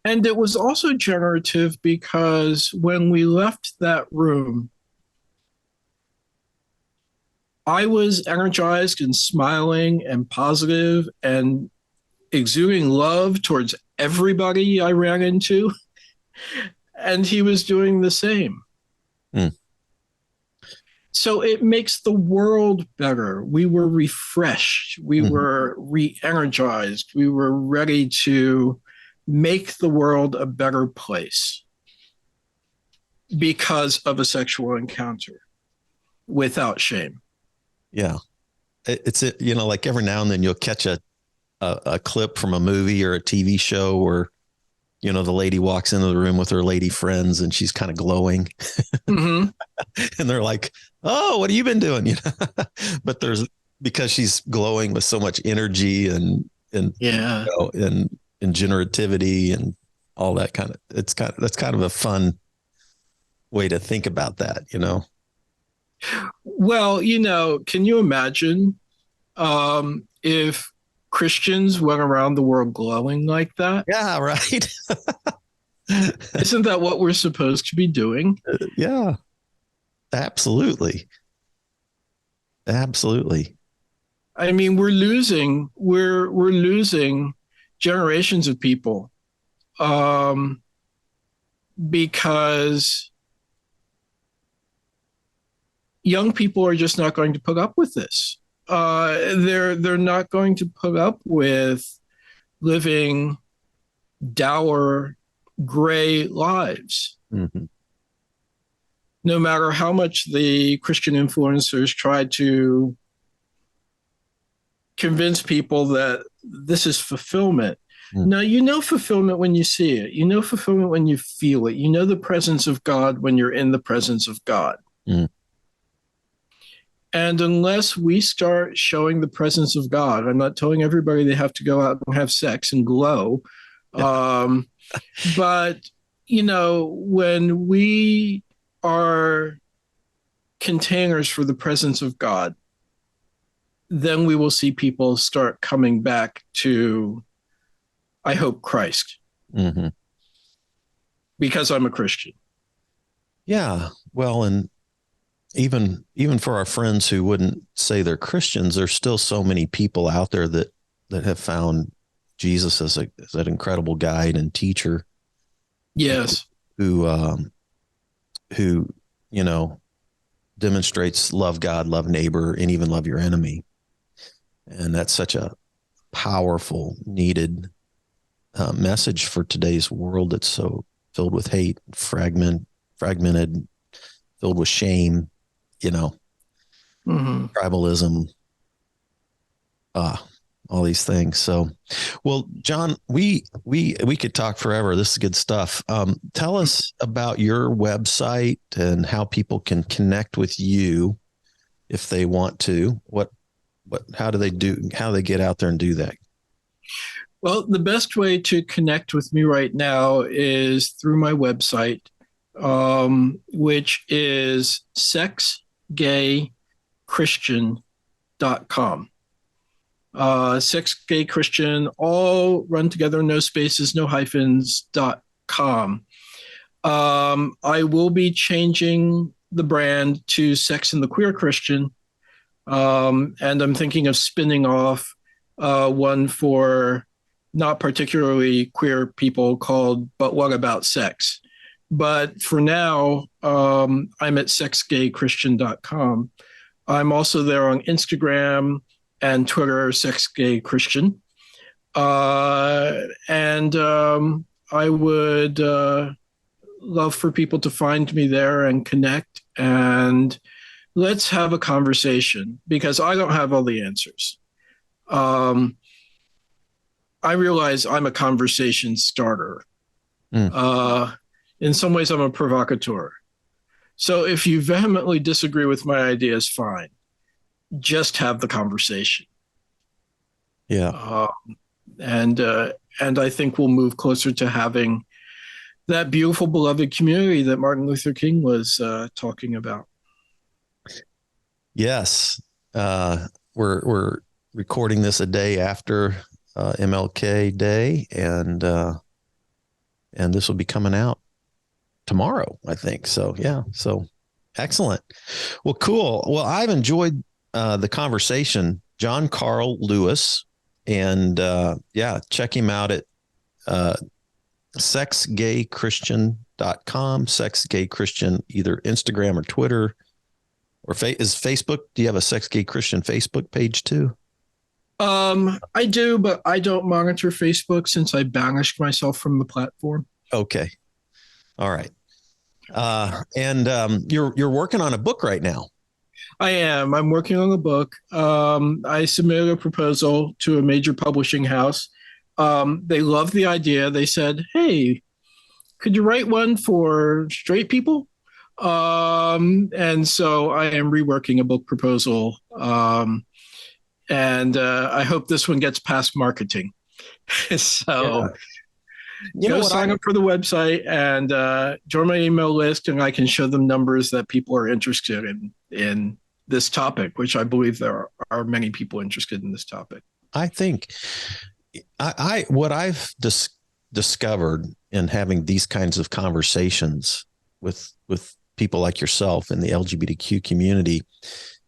And it was also generative because when we left that room, I was energized and smiling and positive and exuding love towards everybody I ran into. And he was doing the same. So it makes the world better. We were refreshed. We were re-energized. We were ready to make the world a better place because of a sexual encounter without shame. Yeah. It's like every now and then you'll catch a clip from a movie or a TV show where, the lady walks into the room with her lady friends and she's kind of glowing. Mm-hmm. And they're like, oh, what have you been doing? But because she's glowing with so much energy and yeah, and generativity and all that that's kind of a fun way to think about that, Well, can you imagine if Christians went around the world glowing like that? Yeah, right. Isn't that what we're supposed to be doing? Yeah, absolutely. Absolutely. I mean, we're losing generations of people because young people are just not going to put up with this. They're not going to put up with living dour, gray lives. Mm-hmm. No matter how much the Christian influencers try to convince people that this is fulfillment. Now, fulfillment when you see it. Fulfillment when you feel it. The presence of God when you're in the presence of God. And unless we start showing the presence of God, I'm not telling everybody they have to go out and have sex and glow. Yeah. But, when we are containers for the presence of God, then we will see people start coming back to, I hope, Christ. Mm-hmm. Because I'm a Christian. Yeah. Well, and even for our friends who wouldn't say they're Christians, there's still so many people out there that have found Jesus as an incredible guide and teacher. Yes. Who demonstrates love God, love neighbor, and even love your enemy. And that's such a powerful, needed message for today's world that's so filled with hate, fragmented, filled with shame, tribalism, all these things. So, well, John, we could talk forever. This is good stuff. Tell us about your website and how people can connect with you if they want to. How do they get out there and do that? Well, the best way to connect with me right now is through my website, which is sexgaychristian.com. Sex Gay Christian, all run together, no spaces, no hyphens.com. I will be changing the brand to Sex and the Queer Christian. And I'm thinking of spinning off one for not particularly queer people called But What About Sex? But for now, I'm at sexgaychristian.com. I'm also there on Instagram and Twitter, Sex Gay Christian. And I would love for people to find me there and connect, and let's have a conversation, because I don't have all the answers. I realize I'm a conversation starter. In some ways, I'm a provocateur. So if you vehemently disagree with my ideas, fine. Just have the conversation. Yeah. And I think we'll move closer to having that beautiful, beloved community that Martin Luther King was talking about. Yes. We're recording this a day after MLK Day, and this will be coming out tomorrow, I think. So, yeah. So excellent. Well, cool. Well, I've enjoyed the conversation. John Carl Lewis, and check him out at sexgaychristian.com, Sex Gay Christian, either Instagram or Twitter, or is Facebook. Do you have a Sex Gay Christian Facebook page too? I do, but I don't monitor Facebook since I banished myself from the platform. Okay. All right. And you're working on a book right now. I am. I'm working on a book. I submitted a proposal to a major publishing house. They loved the idea. They said, "Hey, could you write one for straight people?" And so I am reworking a book proposal. And I hope this one gets past marketing. So sign up for the website and join my email list, and I can show them numbers that people are interested in this topic, which I believe there are many people interested in this topic. I think what I've discovered in having these kinds of conversations with people like yourself in the LGBTQ community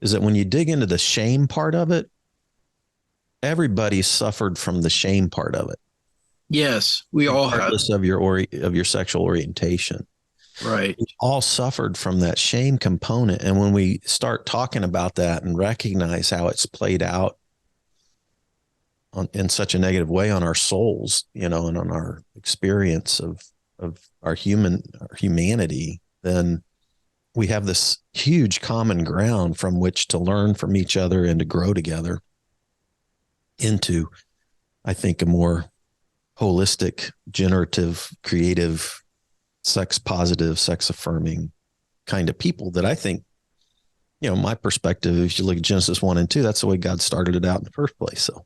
is that when you dig into the shame part of it, everybody suffered from the shame part of it. Yes, we all have. Regardless of your sexual orientation. Right. We all suffered from that shame component. And when we start talking about that and recognize how it's played out in such a negative way on our souls, and on our experience of our humanity, then we have this huge common ground from which to learn from each other and to grow together into, I think, a more holistic, generative, creative, sex positive, sex affirming kind of people that I think, my perspective, if you look at Genesis 1 and 2, that's the way God started it out in the first place. So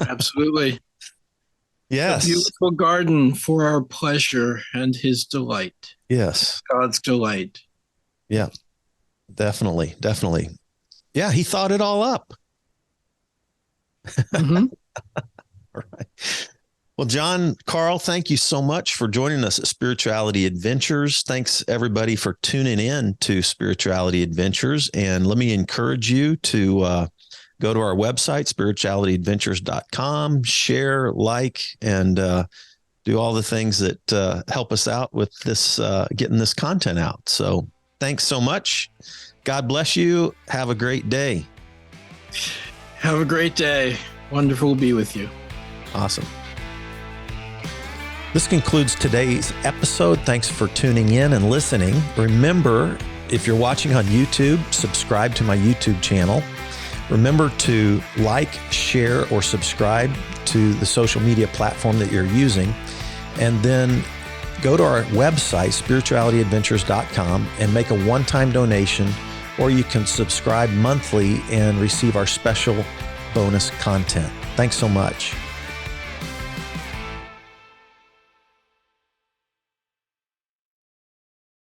absolutely. Yes. A beautiful garden for our pleasure and his delight. Yes. God's delight. Yeah. Definitely. Definitely. Yeah. He thought it all up. Mm-hmm. All right. Well, John, Carl, thank you so much for joining us at Spirituality Adventures. Thanks, everybody, for tuning in to Spirituality Adventures. And let me encourage you to go to our website, spiritualityadventures.com, share, like, and do all the things that help us out with this, getting this content out. So thanks so much. God bless you. Have a great day. Have a great day. Wonderful to be with you. Awesome. This concludes today's episode. Thanks for tuning in and listening. Remember, if you're watching on YouTube, subscribe to my YouTube channel. Remember to like, share, or subscribe to the social media platform that you're using. And then go to our website, spiritualityadventures.com, and make a one-time donation, or you can subscribe monthly and receive our special bonus content. Thanks so much.